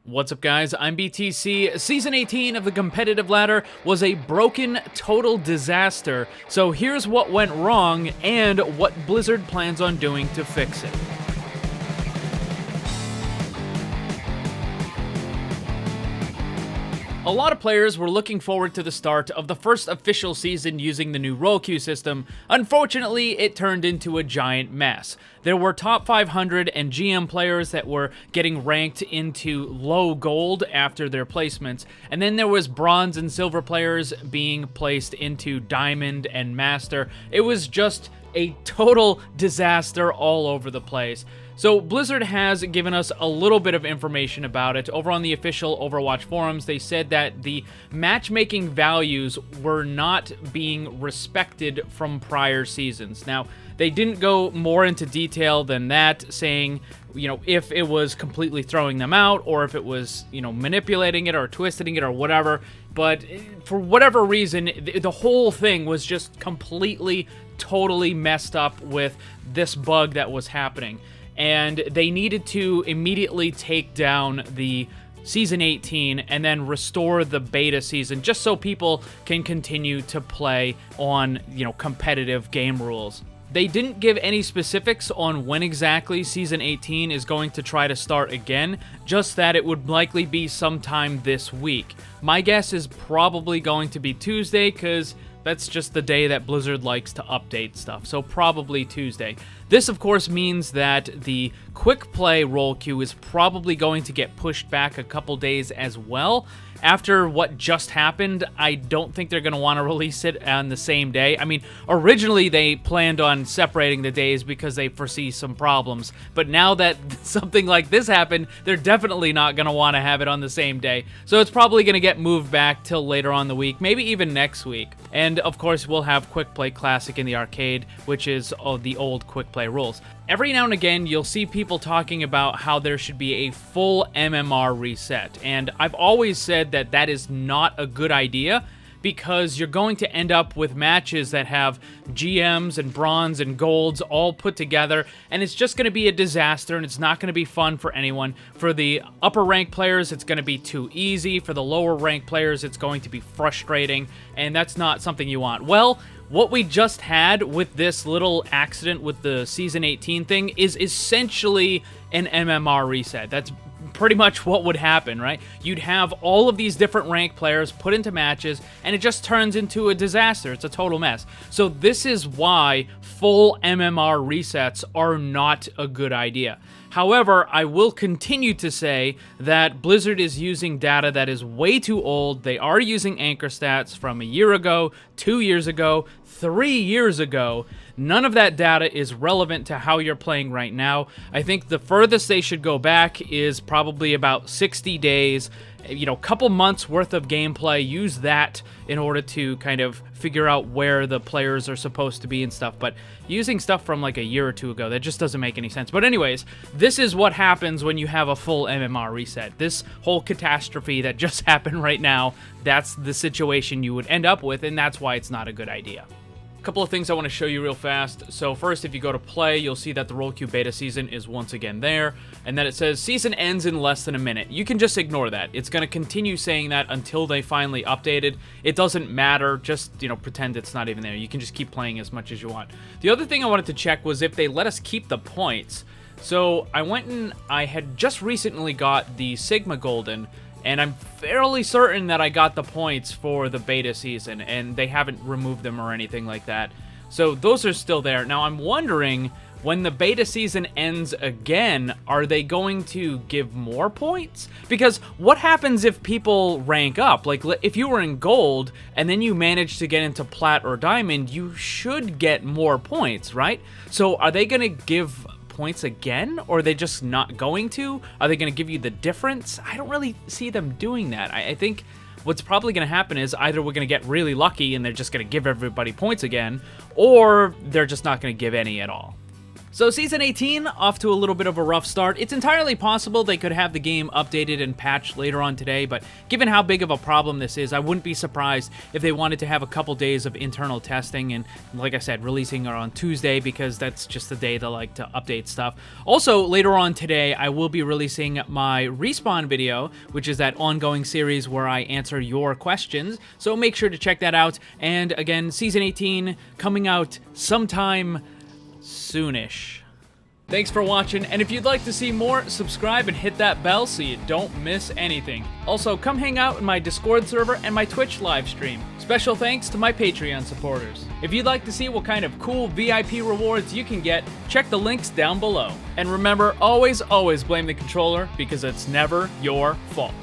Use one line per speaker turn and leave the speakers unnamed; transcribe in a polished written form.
What's up, guys? I'm BTC. Season 18 of the competitive ladder was a broken, total disaster. So here's what went wrong and what Blizzard plans on doing to fix it. A lot of players were looking forward to the start of the first official season using the new role queue system. Unfortunately, it turned into a giant mess. There were top 500 and GM players that were getting ranked into low gold after their placements, and then there was bronze and silver players being placed into diamond and master. It was just a total disaster all over the place. So Blizzard has given us a little bit of information about it. Over on the official Overwatch forums, they said that the matchmaking values were not being respected from prior seasons. Now, they didn't go more into detail than that, saying, if it was completely throwing them out or if it was, manipulating it or twisting it or whatever. But for whatever reason, the whole thing was just completely, totally messed up with this bug that was happening. And they needed to immediately take down the Season 18 and then restore the beta season just so people can continue to play on, competitive game rules. They didn't give any specifics on when exactly Season 18 is going to try to start again, just that it would likely be sometime this week. My guess is probably going to be Tuesday, because that's just the day that Blizzard likes to update stuff, so probably Tuesday. This, of course, means that the quick play role queue is probably going to get pushed back a couple days as well. After what just happened, I don't think they're going to want to release it on the same day. I mean, originally they planned on separating the days because they foresee some problems, but now that something like this happened, they're definitely not going to want to have it on the same day. So it's probably going to get moved back till later on the week, maybe even next week. And of course, we'll have Quick Play Classic in the arcade, which is the old Quick Play rules. Every now and again, you'll see people talking about how there should be a full MMR reset, and I've always said that that is not a good idea, because you're going to end up with matches that have GMs and bronze and golds all put together, and it's just going to be a disaster, and it's not going to be fun for anyone. For the upper rank players, it's going to be too easy. For the lower rank players, it's going to be frustrating, and that's not something you want. Well, what we just had with this little accident with the Season 18 thing is essentially an MMR reset. That's pretty much what would happen, right? You'd have all of these different rank players put into matches, and it just turns into a disaster. It's a total mess. So this is why full MMR resets are not a good idea. However, I will continue to say that Blizzard is using data that is way too old. They are using anchor stats from a year ago, 2 years ago, 3 years ago. None of that data is relevant to how you're playing right now. I think the furthest they should go back is probably about 60 days, couple months worth of gameplay. Use that in order to kind of figure out where the players are supposed to be and stuff. But using stuff from like a year or two ago, that just doesn't make any sense. But anyways, this is what happens when you have a full MMR reset. This whole catastrophe that just happened right now, that's the situation you would end up with, and that's why it's not a good idea. Couple of things I want to show you real fast. So first, if you go to play, you'll see that the role queue beta season is once again there, and then it says season ends in less than a minute. You can just ignore that. It's going to continue saying that until they finally update it. It doesn't matter. Just, pretend it's not even there. You can just keep playing as much as you want. The other thing I wanted to check was if they let us keep the points. So I went and I had just recently got the Sigma Golden, and I'm fairly certain that I got the points for the beta season, and they haven't removed them or anything like that. So those are still there. Now I'm wondering, when the beta season ends again, are they going to give more points? Because what happens if people rank up? Like, if you were in gold and then you manage to get into plat or diamond, you should get more points, right? So are they going to give points again, or are they just not going to? Are they going to give you the difference? I don't really see them doing that. I think what's probably going to happen is either we're going to get really lucky and they're just going to give everybody points again, or they're just not going to give any at all. So Season 18, off to a little bit of a rough start. It's entirely possible they could have the game updated and patched later on today, but given how big of a problem this is, I wouldn't be surprised if they wanted to have a couple days of internal testing and, like I said, releasing it on Tuesday because that's just the day they like to update stuff. Also, later on today, I will be releasing my Respawn video, which is that ongoing series where I answer your questions, so make sure to check that out. And again, Season 18 coming out sometime soonish. Thanks for watching, and if you'd like to see more, subscribe and hit that bell so you don't miss anything. Also, come hang out in my Discord server and my Twitch live stream. Special thanks to my Patreon supporters. If you'd like to see what kind of cool VIP rewards you can get, check the links down below. And remember, always blame the controller because it's never your fault.